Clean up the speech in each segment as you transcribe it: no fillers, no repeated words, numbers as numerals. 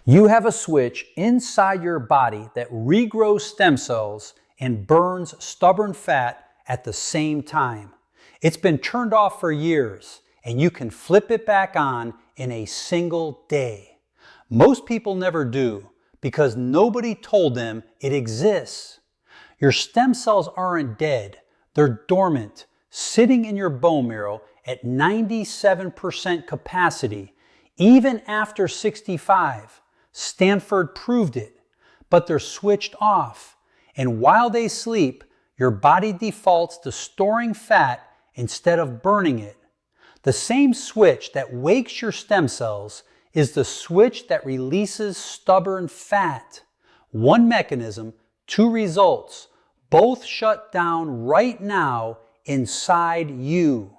You have a switch inside your body that regrows stem cells and burns stubborn fat at the same time. It's been turned off for years, and you can flip it back on in a single day. Most people never do because nobody told them it exists. Your stem cells aren't dead. They're dormant, sitting in your bone marrow at 97% capacity, even after 65. Stanford proved it, but they're switched off. And while they sleep, your body defaults to storing fat instead of burning it. The same switch that wakes your stem cells is the switch that releases stubborn fat. One mechanism, two results, both shut down right now inside you.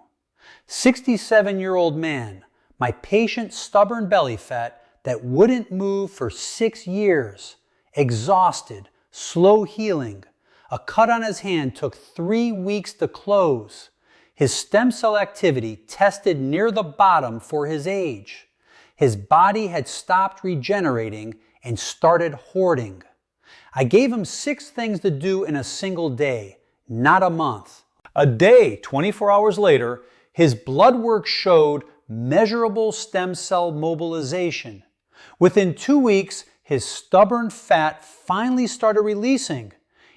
67-year-old man, my patient's stubborn belly fat that wouldn't move for 6 years, exhausted, slow healing. A cut on his hand took 3 weeks to close. His stem cell activity tested near the bottom for his age. His body had stopped regenerating and started hoarding. I gave him 6 things to do in a single day, not a month. A day, 24 hours later, his blood work showed measurable stem cell mobilization. Within 2 weeks, his stubborn fat finally started releasing,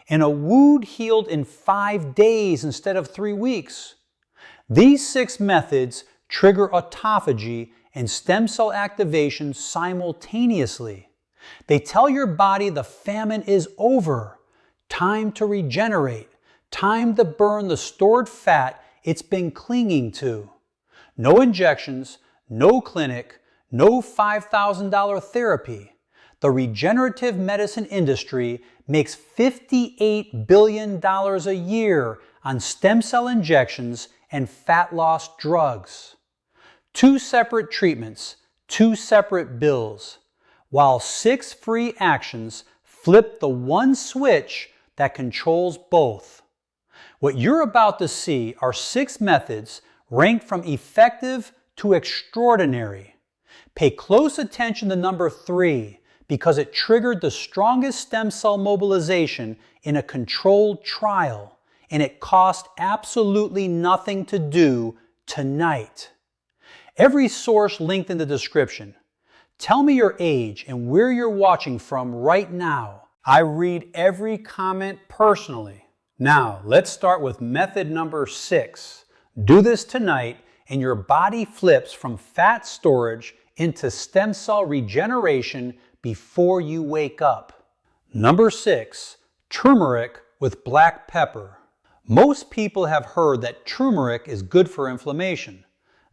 and a wound healed in 5 days instead of 3 weeks. These 6 methods trigger autophagy and stem cell activation simultaneously. They tell your body the famine is over, time to regenerate, time to burn the stored fat it's been clinging to. No injections, no clinic, no $5,000 therapy. The regenerative medicine industry makes $58 billion a year on stem cell injections and fat loss drugs. 2 separate treatments, 2 separate bills, while 6 free actions flip the one switch that controls both. What you're about to see are 6 methods ranked from effective to extraordinary. Pay close attention to number 3 because it triggered the strongest stem cell mobilization in a controlled trial, and it cost absolutely nothing to do tonight. Every source linked in the description. Tell me your age and where you're watching from right now. I read every comment personally. Now, let's start with method number 6. Do this tonight and your body flips from fat storage into stem cell regeneration before you wake up. Number 6, turmeric with black pepper. Most people have heard that turmeric is good for inflammation.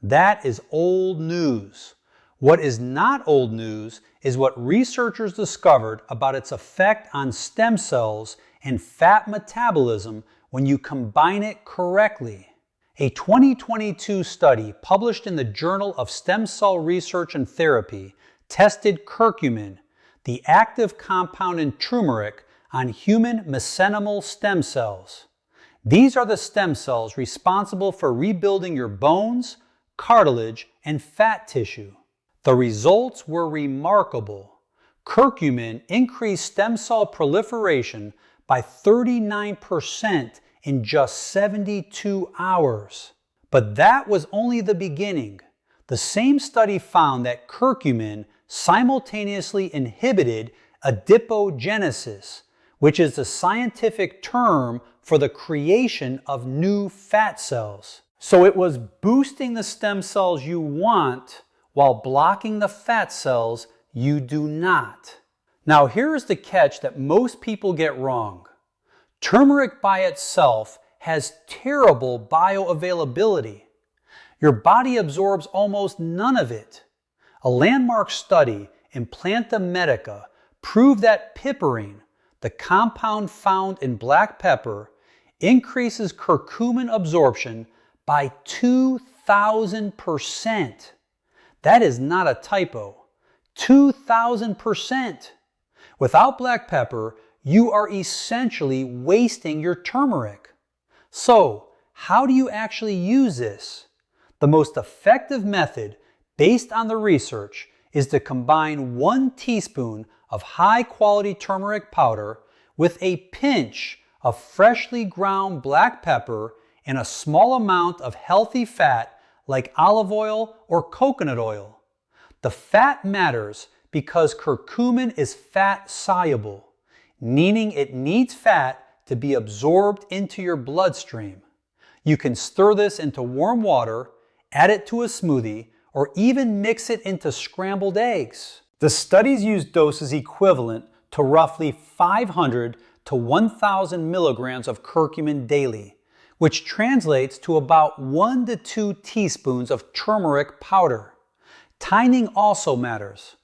That is old news. What is not old news is what researchers discovered about its effect on stem cells and fat metabolism when you combine it correctly. A 2022 study published in the Journal of Stem Cell Research and Therapy tested curcumin, the active compound in turmeric, on human mesenchymal stem cells. These are the stem cells responsible for rebuilding your bones, cartilage, and fat tissue. The results were remarkable. Curcumin increased stem cell proliferation by 39% in just 72 hours. But that was only the beginning. The same study found that curcumin simultaneously inhibited adipogenesis, which is the scientific term for the creation of new fat cells. So it was boosting the stem cells you want while blocking the fat cells you do not. Now here's the catch that most people get wrong. Turmeric by itself has terrible bioavailability. Your body absorbs almost none of it. A landmark study in Planta Medica proved that piperine, the compound found in black pepper, increases curcumin absorption by 2,000%. That is not a typo. 2,000%. Without black pepper, you are essentially wasting your turmeric. So, how do you actually use this? The most effective method, based on the research, is to combine 1 teaspoon of high-quality turmeric powder with a pinch of freshly ground black pepper and a small amount of healthy fat like olive oil or coconut oil. The fat matters because curcumin is fat soluble, meaning it needs fat to be absorbed into your bloodstream. You can stir this into warm water, add it to a smoothie, or even mix it into scrambled eggs. The studies use doses equivalent to roughly 500 to 1,000 milligrams of curcumin daily, which translates to about 1 to 2 teaspoons of turmeric powder. Timing also matters.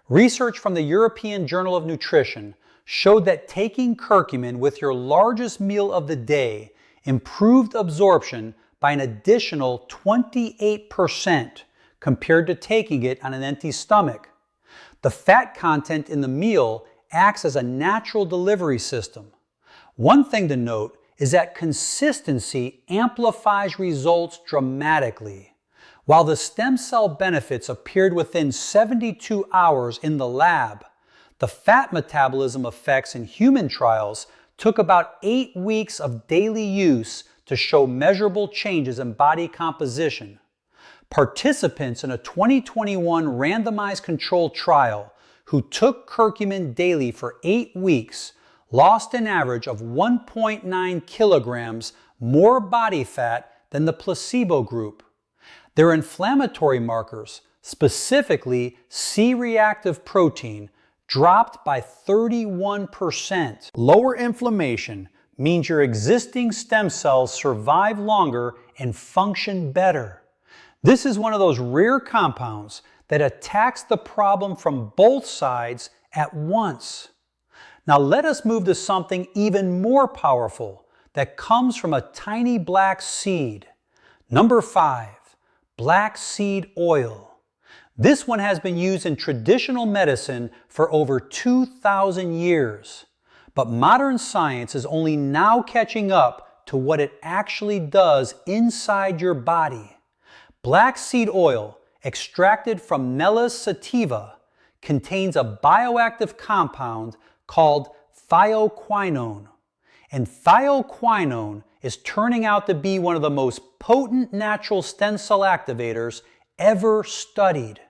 Research from the European Journal of Nutrition showed that taking curcumin with your largest meal of the day improved absorption by an additional 28% compared to taking it on an empty stomach. The fat content in the meal acts as a natural delivery system. One thing to note is that consistency amplifies results dramatically. While the stem cell benefits appeared within 72 hours in the lab, the fat metabolism effects in human trials took about 8 weeks of daily use to show measurable changes in body composition. Participants in a 2021 randomized controlled trial who took curcumin daily for 8 weeks lost an average of 1.9 kilograms more body fat than the placebo group. Their inflammatory markers, specifically C-reactive protein, dropped by 31%. Lower inflammation means your existing stem cells survive longer and function better. This is one of those rare compounds that attacks the problem from both sides at once. Now let us move to something even more powerful that comes from a tiny black seed. Number 5, black seed oil. This one has been used in traditional medicine for over 2,000 years, but modern science is only now catching up to what it actually does inside your body. Black seed oil, extracted from Melis sativa, contains a bioactive compound called thioquinone. And thioquinone is turning out to be one of the most potent natural stem cell activators ever studied.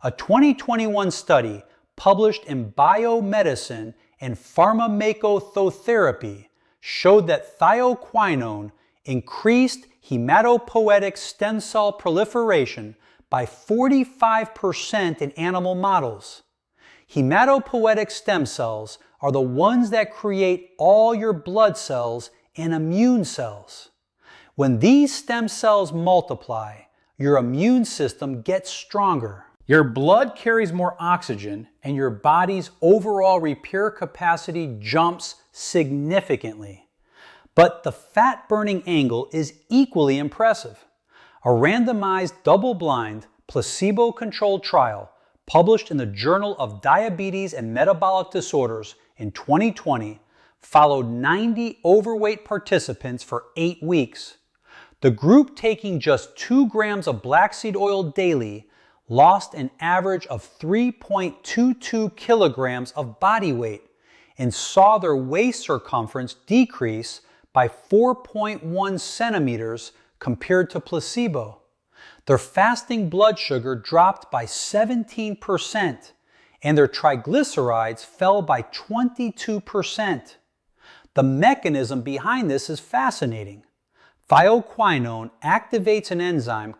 A 2021 study published in Biomedicine and Pharmacotherapy showed that thioquinone increased hematopoietic stem cell proliferation by 45% in animal models. Hematopoietic stem cells are the ones that create all your blood cells and immune cells. When these stem cells multiply, your immune system gets stronger. Your blood carries more oxygen and your body's overall repair capacity jumps significantly. But the fat-burning angle is equally impressive. A randomized, double-blind, placebo-controlled trial published in the Journal of Diabetes and Metabolic Disorders in 2020 followed 90 overweight participants for 8 weeks. The group taking just 2 grams of black seed oil daily lost an average of 3.22 kilograms of body weight and saw their waist circumference decrease by 4.1 centimeters compared to placebo. Their fasting blood sugar dropped by 17% and their triglycerides fell by 22%. The mechanism behind this is fascinating. Thioquinone activates an enzyme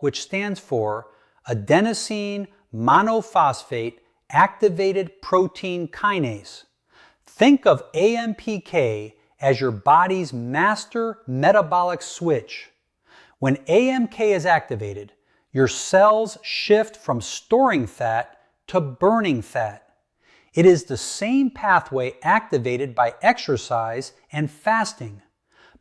which stands for adenosine monophosphate activated protein kinase. Think of AMPK as your body's master metabolic switch. When AMK is activated, your cells shift from storing fat to burning fat. It is the same pathway activated by exercise and fasting.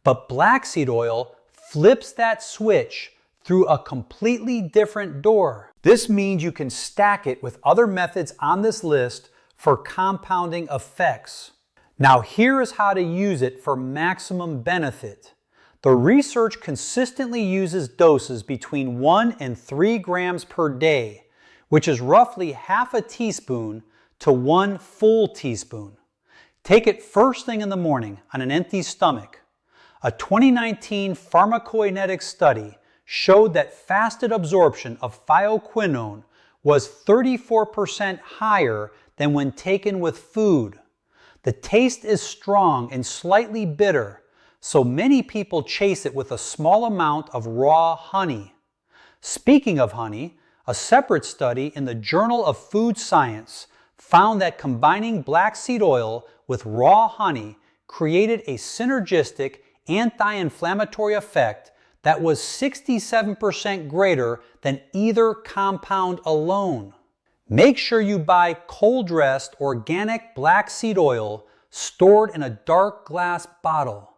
But black seed oil flips that switch through a completely different door. This means you can stack it with other methods on this list for compounding effects. Now here is how to use it for maximum benefit. The research consistently uses doses between 1 and 3 grams per day, which is roughly half a teaspoon to 1 full teaspoon. Take it first thing in the morning on an empty stomach. A 2019 pharmacokinetic study showed that fasted absorption of thioquinone was 34% higher than when taken with food. The taste is strong and slightly bitter, so many people chase it with a small amount of raw honey. Speaking of honey, a separate study in the Journal of Food Science found that combining black seed oil with raw honey created a synergistic anti-inflammatory effect that was 67% greater than either compound alone. Make sure you buy cold-pressed organic black seed oil stored in a dark glass bottle.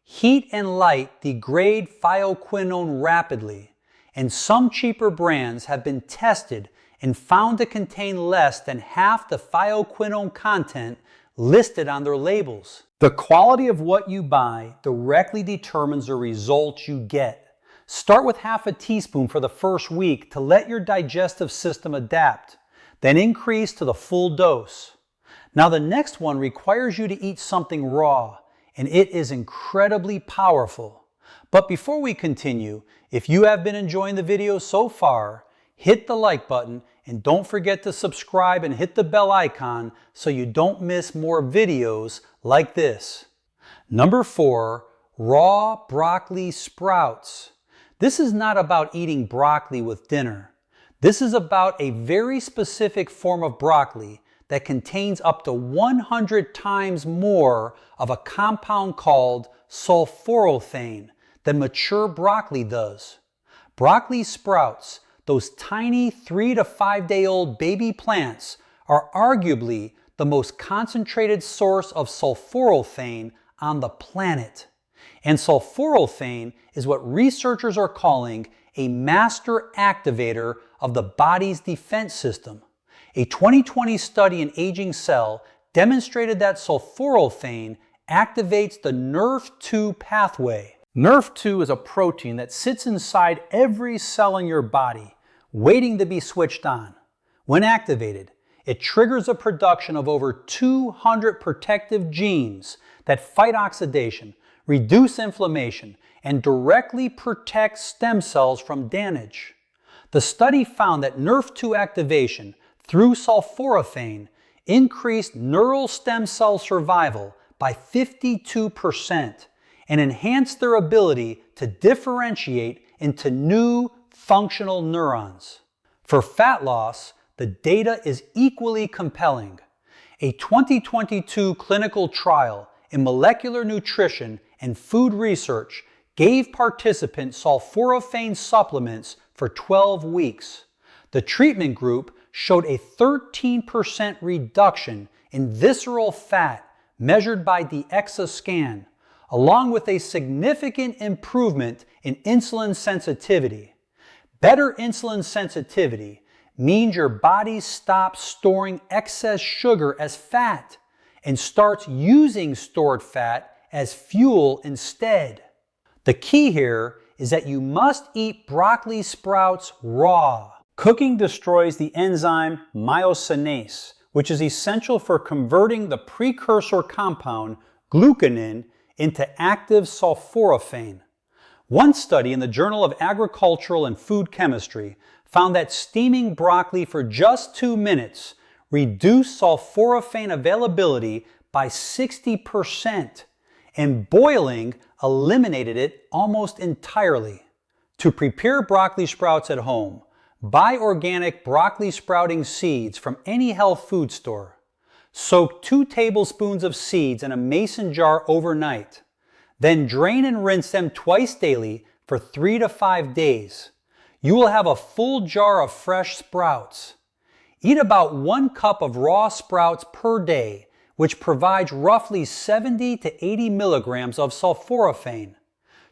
Heat and light degrade thioquinone rapidly, and some cheaper brands have been tested and found to contain less than half the thioquinone content listed on their labels. The quality of what you buy directly determines the results you get. Start with half a teaspoon for the first week to let your digestive system adapt, then increase to the full dose. Now the next one requires you to eat something raw, and it is incredibly powerful. But before we continue, if you have been enjoying the video so far, hit the like button and don't forget to subscribe and hit the bell icon so you don't miss more videos like this. Number 4, raw broccoli sprouts. This is not about eating broccoli with dinner. This is about a very specific form of broccoli that contains up to 100 times more of a compound called sulforaphane than mature broccoli does. Broccoli sprouts, those tiny 3 to 5 day old baby plants, are arguably the most concentrated source of sulforaphane on the planet. And sulforaphane is what researchers are calling a master activator of the body's defense system. A 2020 study in Aging Cell demonstrated that sulforaphane activates the NRF2 pathway. NRF2 is a protein that sits inside every cell in your body, waiting to be switched on. When activated, it triggers the production of over 200 protective genes that fight oxidation, reduce inflammation, and directly protect stem cells from damage. The study found that NRF2 activation through sulforaphane increased neural stem cell survival by 52% and enhanced their ability to differentiate into new functional neurons. For fat loss, the data is equally compelling. A 2022 clinical trial in molecular nutrition and food research gave participants sulforaphane supplements for 12 weeks. The treatment group showed a 13% reduction in visceral fat measured by the DEXA scan, along with a significant improvement in insulin sensitivity. Better insulin sensitivity means your body stops storing excess sugar as fat and starts using stored fat as fuel instead. The key here is that you must eat broccoli sprouts raw. Cooking destroys the enzyme myosinase, which is essential for converting the precursor compound glucagon into active sulforaphane. One study in the Journal of Agricultural and Food Chemistry found that steaming broccoli for just 2 minutes reduced sulforaphane availability by 60%, and boiling eliminated it almost entirely. To prepare broccoli sprouts at home, buy organic broccoli sprouting seeds from any health food store. Soak 2 tablespoons of seeds in a mason jar overnight. Then drain and rinse them twice daily for 3 to 5 days. You will have a full jar of fresh sprouts. Eat about 1 cup of raw sprouts per day, which provides roughly 70 to 80 milligrams of sulforaphane.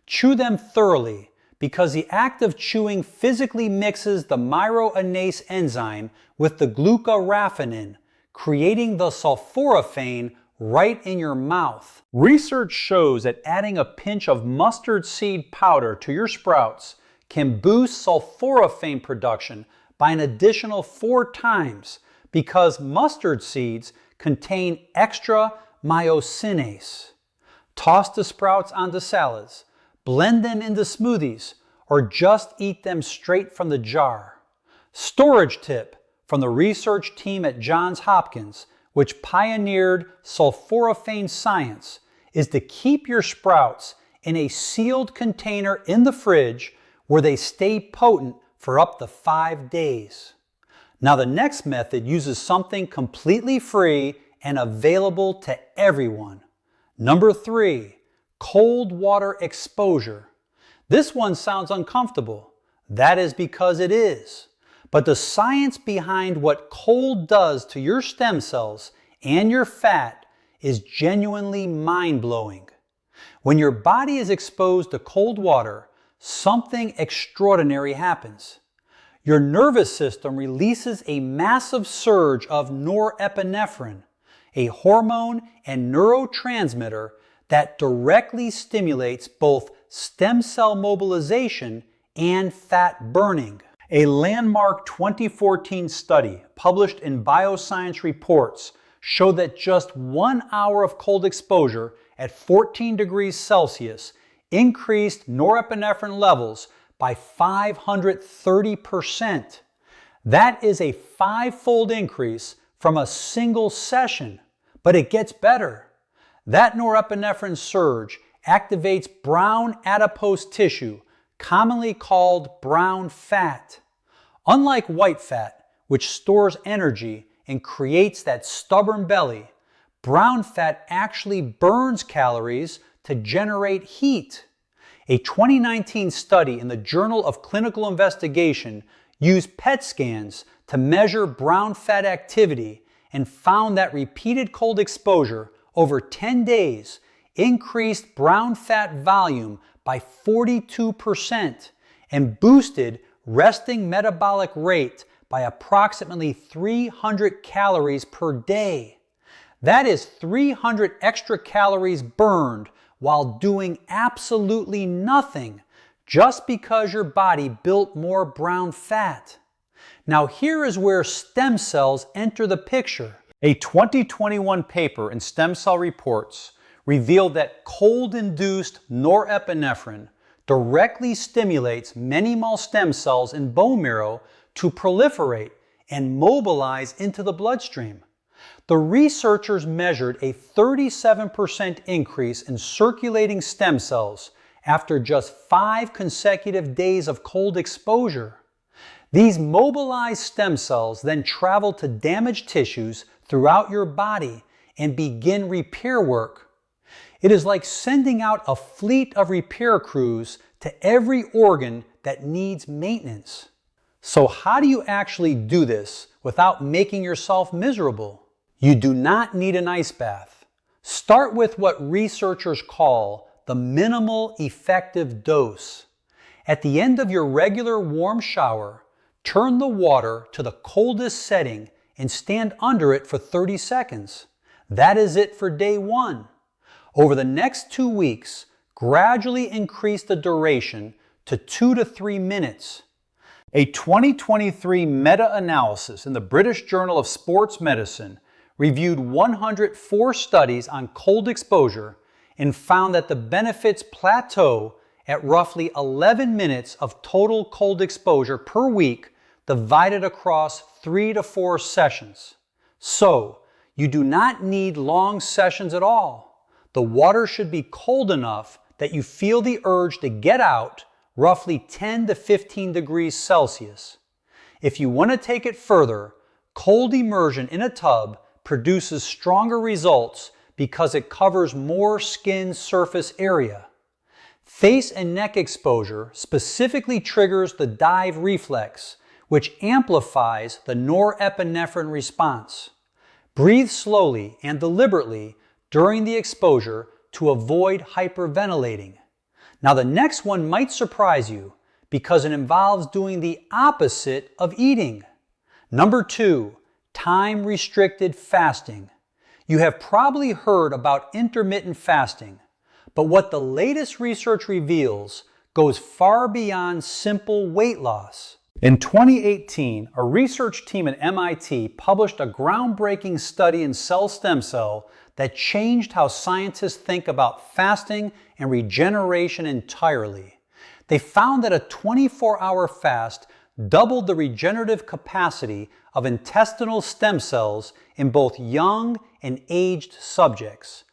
Chew them thoroughly, because the act of chewing physically mixes the myroinase enzyme with the glucoraphanin, creating the sulforaphane right in your mouth. Research shows that adding a pinch of mustard seed powder to your sprouts can boost sulforaphane production by an additional 4 times because mustard seeds contain extra myosinase. Toss the sprouts onto salads, blend them into smoothies, or just eat them straight from the jar. Storage tip from the research team at Johns Hopkins, which pioneered sulforaphane science, is to keep your sprouts in a sealed container in the fridge where they stay potent for up to 5 days. Now the next method uses something completely free and available to everyone. Number 3, cold water exposure. This one sounds uncomfortable. That is because it is. But the science behind what cold does to your stem cells and your fat is genuinely mind-blowing. When your body is exposed to cold water, something extraordinary happens. Your nervous system releases a massive surge of norepinephrine, a hormone and neurotransmitter that directly stimulates both stem cell mobilization and fat burning. A landmark 2014 study published in Bioscience Reports showed that just 1 hour of cold exposure at 14 degrees Celsius increased norepinephrine levels by 530%. That is a 5-fold increase from a single session, but it gets better. That norepinephrine surge activates brown adipose tissue, commonly called brown fat. Unlike white fat, which stores energy and creates that stubborn belly, brown fat actually burns calories to generate heat. A 2019 study in the Journal of Clinical Investigation used PET scans to measure brown fat activity and found that repeated cold exposure over 10 days increased brown fat volume by 42% and boosted resting metabolic rate by approximately 300 calories per day. That is 300 extra calories burned while doing absolutely nothing just because your body built more brown fat. Now here is where stem cells enter the picture. A 2021 paper in Stem Cell Reports revealed that cold-induced norepinephrine directly stimulates mesenchymal stem cells in bone marrow to proliferate and mobilize into the bloodstream. The researchers measured a 37% increase in circulating stem cells after just 5 consecutive days of cold exposure. These mobilized stem cells then travel to damaged tissues throughout your body and begin repair work. It is like sending out a fleet of repair crews to every organ that needs maintenance. So how do you actually do this without making yourself miserable? You do not need an ice bath. Start with what researchers call the minimal effective dose. At the end of your regular warm shower, turn the water to the coldest setting and stand under it for 30 seconds. That is it for day 1. Over the next 2 weeks, gradually increase the duration to 2 to 3 minutes. A 2023 meta-analysis in the British Journal of Sports Medicine reviewed 104 studies on cold exposure and found that the benefits plateau at roughly 11 minutes of total cold exposure per week divided across 3 to 4 sessions. So, you do not need long sessions at all. The water should be cold enough that you feel the urge to get out, roughly 10 to 15 degrees Celsius. If you want to take it further, cold immersion in a tub produces stronger results because it covers more skin surface area. Face and neck exposure specifically triggers the dive reflex, which amplifies the norepinephrine response. Breathe slowly and deliberately during the exposure to avoid hyperventilating. Now the next one might surprise you because it involves doing the opposite of eating. Number 2, time-restricted fasting. You have probably heard about intermittent fasting, but what the latest research reveals goes far beyond simple weight loss. In 2018, a research team at MIT published a groundbreaking study in cell stem cell that changed how scientists think about fasting and regeneration entirely. They found that a 24-hour fast doubled the regenerative capacity of intestinal stem cells in both young and aged subjects.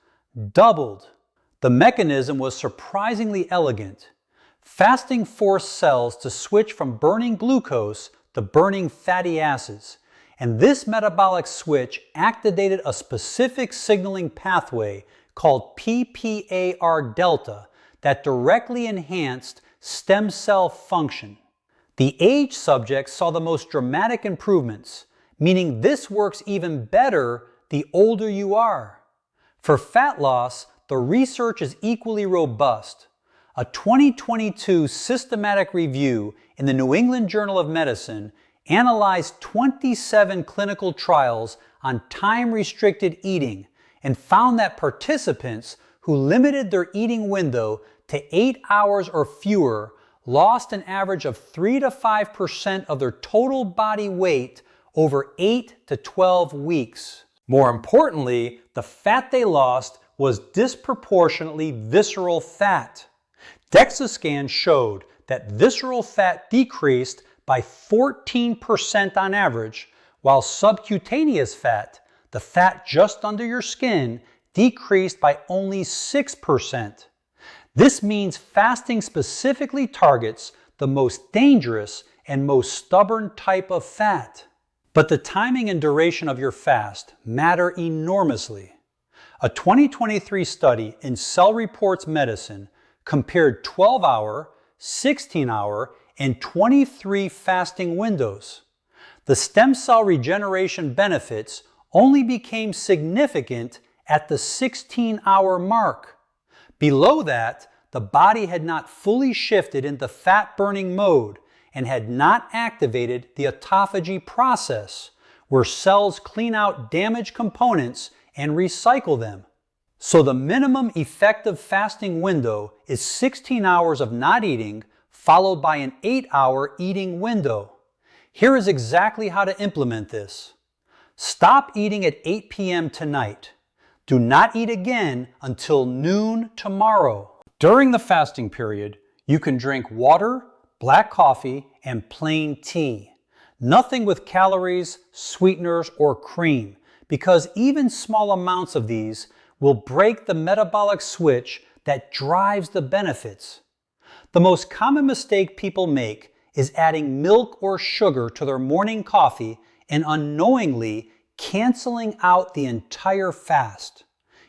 Doubled. The mechanism was surprisingly elegant. Fasting forced cells to switch from burning glucose to burning fatty acids, and this metabolic switch activated a specific signaling pathway called PPAR delta that directly enhanced stem cell function. The aged subjects saw the most dramatic improvements, meaning this works even better the older you are. For fat loss, the research is equally robust. A 2022 systematic review in the New England Journal of Medicine analyzed 27 clinical trials on time-restricted eating and found that participants who limited their eating window to 8 hours or fewer lost an average of 3 to 5% of their total body weight over 8 to 12 weeks. More importantly, the fat they lost was disproportionately visceral fat. DEXA scans showed that visceral fat decreased by 14% on average, while subcutaneous fat, the fat just under your skin, decreased by only 6%. This means fasting specifically targets the most dangerous and most stubborn type of fat. But the timing and duration of your fast matter enormously. A 2023 study in Cell Reports Medicine compared 12-hour, 16-hour, and 23 fasting windows. The stem cell regeneration benefits only became significant at the 16-hour mark. Below that, the body had not fully shifted into fat-burning mode and had not activated the autophagy process, where cells clean out damaged components and recycle them. So the minimum effective fasting window is 16 hours of not eating, followed by an 8-hour eating window. Here is exactly how to implement this. Stop eating at 8 p.m. tonight. Do not eat again until noon tomorrow. During the fasting period, you can drink water, black coffee, and plain tea. Nothing with calories, sweeteners, or cream, because even small amounts of these will break the metabolic switch that drives the benefits. The most common mistake people make is adding milk or sugar to their morning coffee and unknowingly canceling out the entire fast.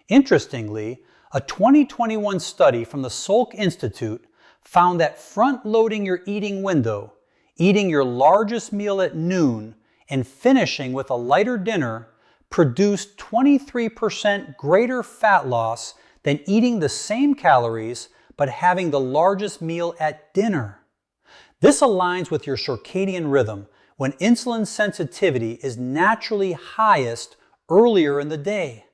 Interestingly, a 2021 study from the Salk Institute found that front-loading your eating window, eating your largest meal at noon, and finishing with a lighter dinner produced 23% greater fat loss than eating the same calories but having the largest meal at dinner. This aligns with your circadian rhythm when insulin sensitivity is naturally highest earlier in the day.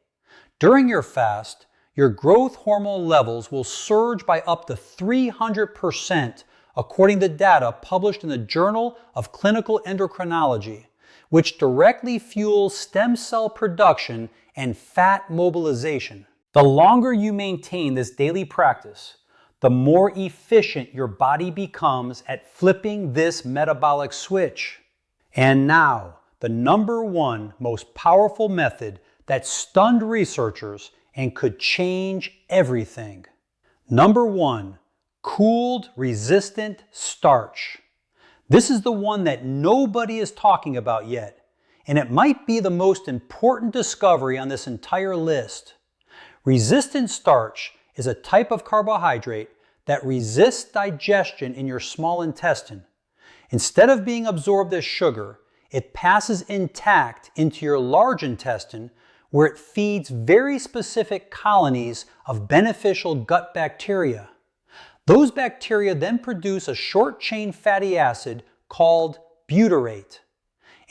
During your fast, your growth hormone levels will surge by up to 300% according to data published in the Journal of Clinical Endocrinology, which directly fuels stem cell production and fat mobilization. The longer you maintain this daily practice, the more efficient your body becomes at flipping this metabolic switch. And now, the #1 most powerful method that stunned researchers and could change everything. #1, cooled resistant starch. This is the one that nobody is talking about yet, and it might be the most important discovery on this entire list. Resistant starch is a type of carbohydrate that resists digestion in your small intestine. Instead of being absorbed as sugar, it passes intact into your large intestine, where it feeds very specific colonies of beneficial gut bacteria. Those bacteria then produce a short-chain fatty acid called butyrate.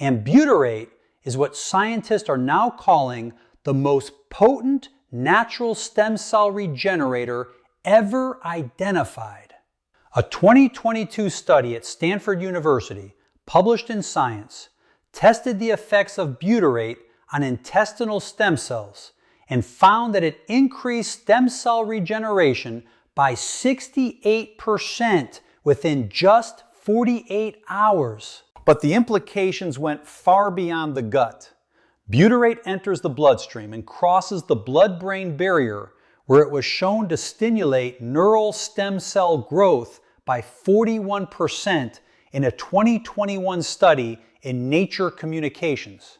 And butyrate is what scientists are now calling the most potent natural stem cell regenerator ever identified. A 2022 study at Stanford University published in Science, tested the effects of butyrate on intestinal stem cells and found that it increased stem cell regeneration by 68% within just 48 hours. But the implications went far beyond the gut. Butyrate enters the bloodstream and crosses the blood-brain barrier, where it was shown to stimulate neural stem cell growth by 41% in a 2021 study in Nature Communications.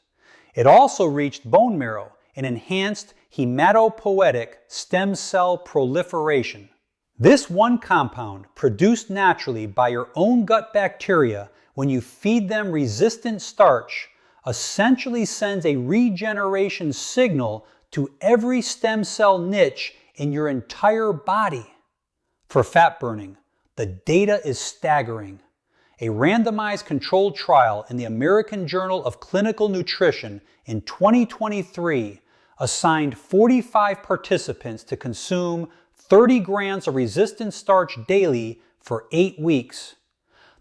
It also reached bone marrow and enhanced hematopoietic stem cell proliferation. This one compound, produced naturally by your own gut bacteria when you feed them resistant starch, essentially sends a regeneration signal to every stem cell niche in your entire body. For fat burning, the data is staggering. A randomized controlled trial in the American Journal of Clinical Nutrition in 2023 assigned 45 participants to consume 30 grams of resistant starch daily for 8 weeks.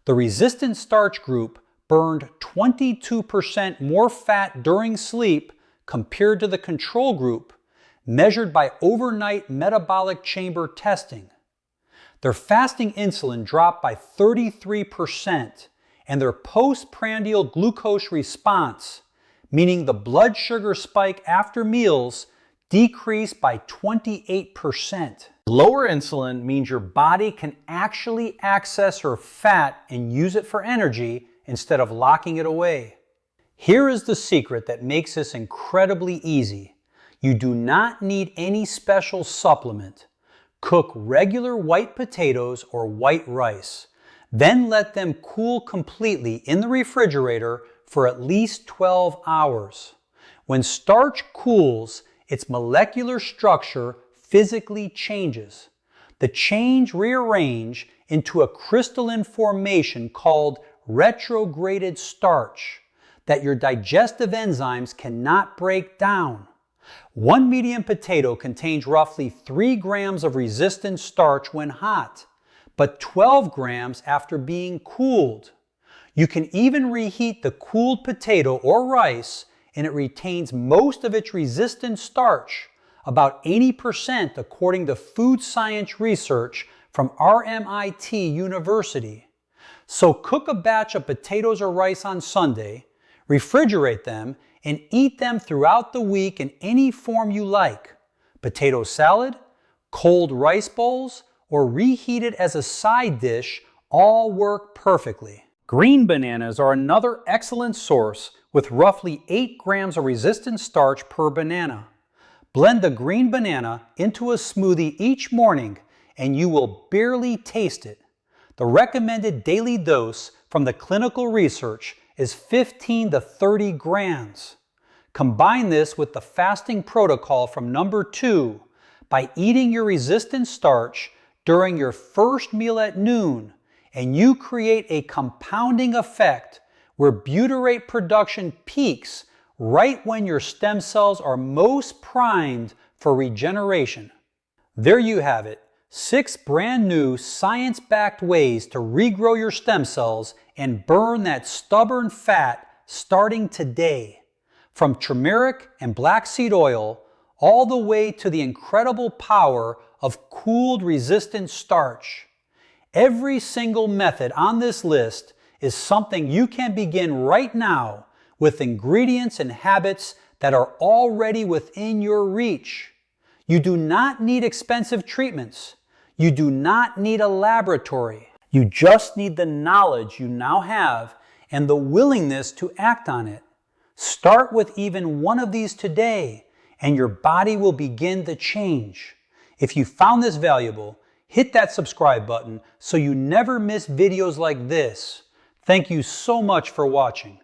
The resistant starch group burned 22% more fat during sleep compared to the control group, measured by overnight metabolic chamber testing. Their fasting insulin dropped by 33%, and their postprandial glucose response, meaning the blood sugar spike after meals, decreased by 28%. Lower insulin means your body can actually access her fat and use it for energy instead of locking it away. Here is the secret that makes this incredibly easy. You do not need any special supplement. Cook regular white potatoes or white rice. Then let them cool completely in the refrigerator for at least 12 hours. When starch cools, its molecular structure physically changes. The change rearrange into a crystalline formation called retrograded starch that your digestive enzymes cannot break down. One medium potato contains roughly 3 grams of resistant starch when hot, but 12 grams after being cooled. You can even reheat the cooled potato or rice and it retains most of its resistant starch, about 80% according to food science research from RMIT University. So cook a batch of potatoes or rice on Sunday, refrigerate them, and eat them throughout the week in any form you like. Potato salad, cold rice bowls, or reheated as a side dish all work perfectly. Green bananas are another excellent source with roughly 8 grams of resistant starch per banana. Blend the green banana into a smoothie each morning and you will barely taste it. The recommended daily dose from the clinical research is 15 to 30 grams. Combine this with the fasting protocol from number 2 by eating your resistant starch during your first meal at noon, and you create a compounding effect where butyrate production peaks right when your stem cells are most primed for regeneration. There you have it, 6 brand new science-backed ways to regrow your stem cells and burn that stubborn fat starting today. From turmeric and black seed oil all the way to the incredible power of cooled resistant starch. Every single method on this list is something you can begin right now with ingredients and habits that are already within your reach. You do not need expensive treatments. You do not need a laboratory. You just need the knowledge you now have and the willingness to act on it. Start with even one of these today, and your body will begin to change. If you found this valuable, hit that subscribe button so you never miss videos like this. Thank you so much for watching.